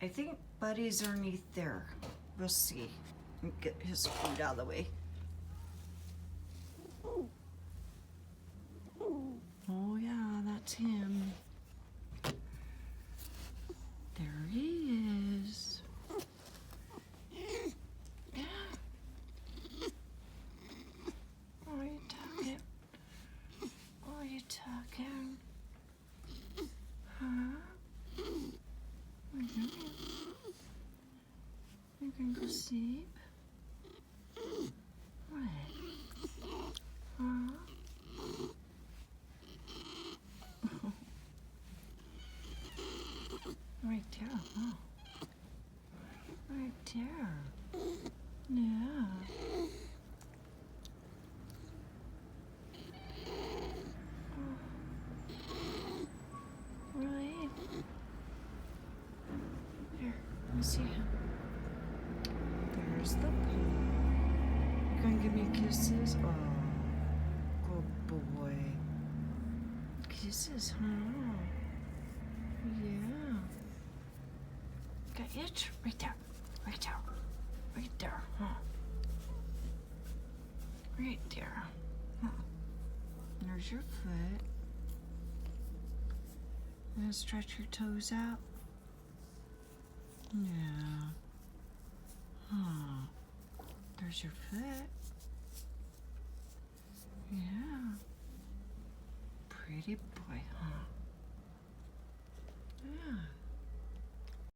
I think Buddy's underneath there. We'll see. Get his food out of the way. Oh yeah, that's him. There he is. Yeah. Are you talking? Are you talking? Huh? You can go sleep. What? Huh? Right there, huh? Right there. Yeah. Really? Here, let me see him. There's the paw. You gonna give me kisses? Oh, good boy. Kisses, huh? Yeah. Got itch? Right there. Right there. Right there, huh? Right there. Huh. There's your foot. Gonna stretch your toes out? Yeah. Huh. There's your foot. Yeah. Pretty boy, huh? Yeah.